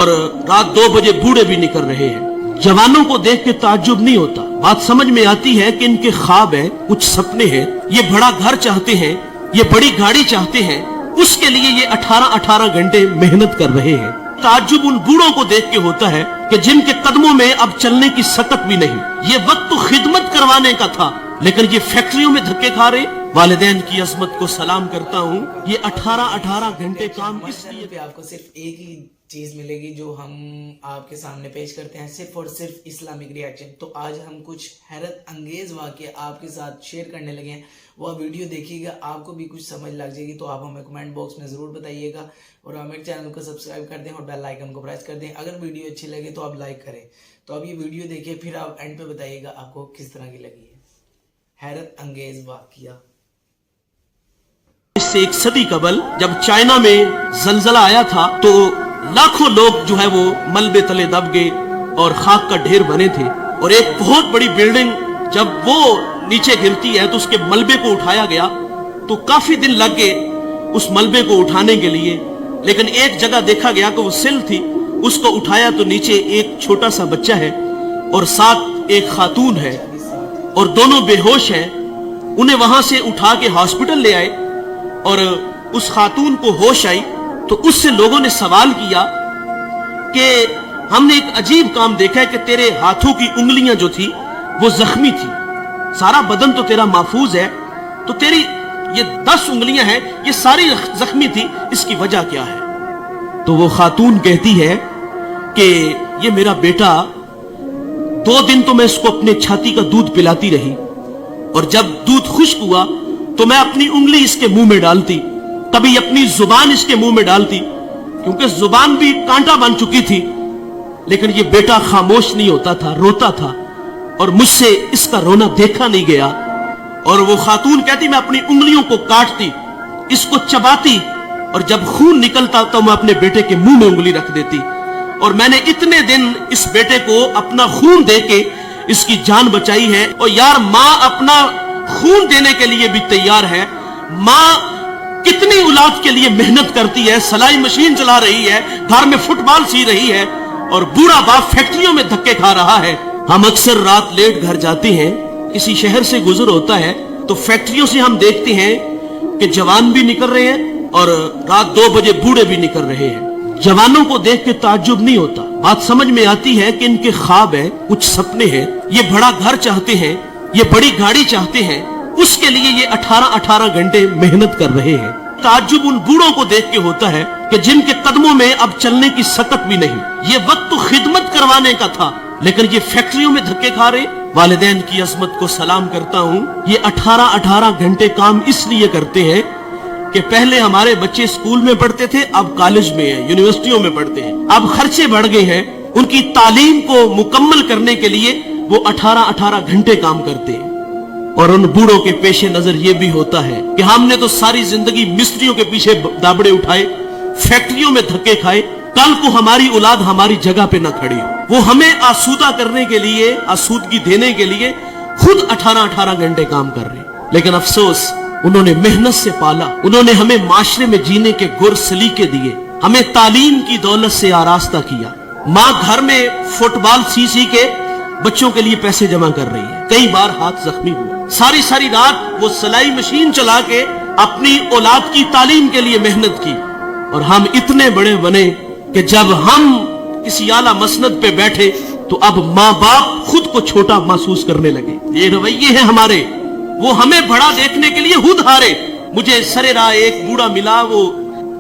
اور رات 2 بجے بوڑھے بھی نکل رہے ہیں۔ جوانوں کو دیکھ کے تعجب نہیں ہوتا، بات سمجھ میں آتی ہے کہ ان کے خواب ہیں، کچھ سپنے ہیں، یہ بڑا گھر چاہتے ہیں، یہ بڑی گاڑی چاہتے ہیں، اس کے لیے یہ 18 گھنٹے محنت کر رہے ہیں۔ تعجب ان بوڑھوں کو دیکھ کے ہوتا ہے کہ جن کے قدموں میں اب چلنے کی سکت بھی نہیں۔ یہ وقت تو خدمت کروانے کا تھا، لیکن یہ فیکٹریوں میں دھکے کھا رہے۔ والدین کی عظمت کو سلام کرتا ہوں، یہ 18 گھنٹے کام اس لیے پہ آپ کو صرف ایک ہی چیز ملے گی جو ہم آپ کے سامنے پیش کرتے ہیں، صرف اور صرف اسلامک ریاکشن۔ تو آج ہم کچھ حیرت انگیز واقعہ آپ کے ساتھ شیئر کرنے لگے ہیں، وہ ویڈیو دیکھیے گا، آپ کو بھی کچھ سمجھ لگ جائے گی، تو آپ ہمیں کمنٹ باکس میں ضرور بتائیے گا، اور ہمیں چینل کو سبسکرائب کر دیں اور بیل آئیکن کو پریس کر دیں۔ اگر ویڈیو اچھی لگے تو آپ لائک کریں۔ تو اب یہ ویڈیو دیکھیے، پھر آپ اینڈ پہ بتائیے گا آپ کو کس طرح کی لگی ہے۔ حیرت انگیز واقعہ۔ اس سے 1 صدی قبل جب چائنا میں زلزلہ آیا تھا تو لاکھوں لوگ جو ہے وہ ملبے تلے دب گئے اور خاک کا ڈھیر بنے تھے، اور ایک بہت بڑی بلڈنگ جب وہ نیچے گرتی ہے تو اس کے ملبے کو اٹھایا گیا، تو کافی دن لگ گئے اس ملبے کو اٹھانے کے لیے، لیکن ایک جگہ دیکھا گیا کہ وہ سل تھی، اس کو اٹھایا تو نیچے ایک چھوٹا سا بچہ ہے اور ساتھ ایک خاتون ہے، اور دونوں بے ہوش ہیں۔ انہیں وہاں سے اٹھا کے ہاسپٹل لے آئے، اور اس خاتون کو ہوش آئی تو اس سے لوگوں نے سوال کیا کہ ہم نے ایک عجیب کام دیکھا ہے کہ تیرے ہاتھوں کی انگلیاں جو تھی وہ زخمی تھی، سارا بدن تو تیرا محفوظ ہے، تو تیری یہ 10 انگلیاں ہیں یہ ساری زخمی تھی، اس کی وجہ کیا ہے؟ تو وہ خاتون کہتی ہے کہ یہ میرا بیٹا 2 دن تو میں اس کو اپنے چھاتی کا دودھ پلاتی رہی، اور جب دودھ خشک ہوا تو میں اپنی انگلی اس کے منہ میں ڈالتی، کبھی اپنی زبان اس کے منہ میں ڈالتی، کیونکہ زبان بھی کانٹا بن چکی تھی، لیکن یہ بیٹا خاموش نہیں ہوتا تھا، روتا تھا، اور مجھ سے اس کا رونا دیکھا نہیں گیا۔ اور وہ خاتون کہتی میں اپنی انگلیوں کو کاٹتی، اس کو چباتی، اور جب خون نکلتا تو میں اپنے بیٹے کے منہ میں انگلی رکھ دیتی، اور میں نے اتنے دن اس بیٹے کو اپنا خون دے کے اس کی جان بچائی ہے۔ اور یار، ماں اپنا خون دینے کے لیے بھی تیار ہے، ماں کتنی اولاد کے لیے محنت کرتی ہے، سلائی مشین چلا رہی ہے، گھر میں فٹ بال سی رہی ہے، اور بوڑھا باپ فیکٹریوں میں دھکے کھا رہا ہے۔ ہم اکثر رات لیٹ گھر جاتے ہیں، کسی شہر سے گزر ہوتا ہے تو فیکٹریوں سے ہم دیکھتے ہیں کہ جوان بھی نکل رہے ہیں اور رات 2 بجے بوڑھے بھی نکل رہے ہیں۔ جوانوں کو دیکھ کے تعجب نہیں ہوتا، بات سمجھ میں آتی ہے کہ ان کے خواب ہیں، کچھ سپنے ہیں، یہ بڑا گھر چاہتے ہیں، یہ بڑی گاڑی چاہتے ہیں، اس کے لیے یہ 18 گھنٹے محنت کر رہے ہیں۔ تعجب ان بوڑھوں کو دیکھ کے ہوتا ہے کہ جن کے قدموں میں اب چلنے کی سکت بھی نہیں۔ یہ وقت تو خدمت کروانے کا تھا، لیکن یہ فیکٹریوں میں دھکے کھا رہے۔ والدین کی عظمت کو سلام کرتا ہوں، یہ 18 گھنٹے کام اس لیے کرتے ہیں کہ پہلے ہمارے بچے اسکول میں پڑھتے تھے، اب کالج میں ہیں، یونیورسٹیوں میں پڑھتے ہیں، اب خرچے بڑھ گئے ہیں، ان کی تعلیم کو مکمل کرنے کے لیے وہ 18 گھنٹے کام کرتے ہیں۔ اور ان بوڑھوں کے پیش نظر یہ بھی ہوتا ہے کہ ہم نے تو ساری زندگی مستریوں کے پیچھے دابڑے اٹھائے، فیکٹریوں میں دھکے کھائے، کل کو ہماری اولاد ہماری جگہ پہ نہ کھڑی ہو۔ وہ ہمیں آسودہ کرنے کے لیے، آسودگی دینے کے لیے خود 18 گھنٹے کام کر رہے ہیں، لیکن افسوس انہوں نے محنت سے پالا، انہوں نے ہمیں معاشرے میں جینے کے گر سلیقے دیے، ہمیں تعلیم کی دولت سے آراستہ کیا۔ ماں گھر میں فٹ بال سی کے بچوں کے لیے پیسے جمع کر رہی ہے، کئی بار ہاتھ زخمی ہوا، ساری رات وہ سلائی مشین چلا کے اپنی اولاد کی تعلیم کے لیے محنت کی، اور ہم اتنے بڑے بنے کہ جب ہم کسی اعلیٰ مسند پہ بیٹھے تو اب ماں باپ خود کو چھوٹا محسوس کرنے لگے۔ یہ رویے ہیں ہمارے، وہ ہمیں بڑا دیکھنے کے لیے خود ہارے۔ مجھے سرے راہ ایک بوڑھا ملا، وہ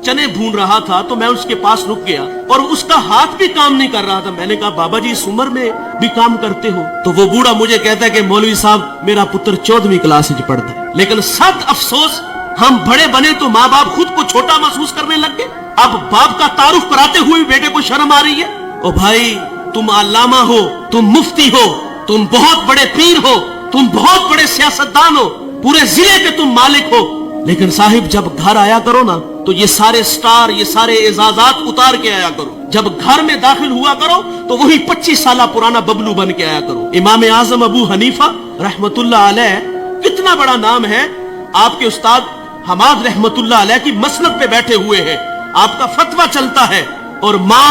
چنے بھون رہا تھا، تو میں اس کے پاس رک گیا اور اس کا ہاتھ بھی کام نہیں کر رہا تھا۔ میں نے کہا بابا جی اس عمر میں بھی کام کرتے ہو؟ تو وہ بوڑھا مجھے کہتا ہے کہ مولوی صاحب میرا پتر 14ویں کلاس میں پڑھتا ہے۔ لیکن سخت افسوس، ہم بڑے بنے تو ماں باپ خود کو چھوٹا محسوس کرنے لگ گئے۔ اب باپ کا تعارف کراتے ہوئے بیٹے کو شرم آ رہی ہے۔ او بھائی، تم علامہ ہو، تم مفتی ہو، تم بہت بڑے پیر ہو، تم بہت بڑے سیاستدان ہو، پورے ضلع کے تم مالک ہو، لیکن صاحب جب گھر آیا کرو نا تو یہ سارے سٹار، یہ سارے اعزازات اتار کے آیا کرو۔ جب گھر میں داخل ہوا کرو تو وہی 25 سالہ پرانا ببلو بن کے آیا کرو۔ امام اعظم ابو حنیفہ رحمت اللہ علیہ، کتنا بڑا نام ہے، آپ کے استاد حماد رحمت اللہ علیہ کی مسند پہ بیٹھے ہوئے ہیں، آپ کا فتویٰ چلتا ہے، اور ماں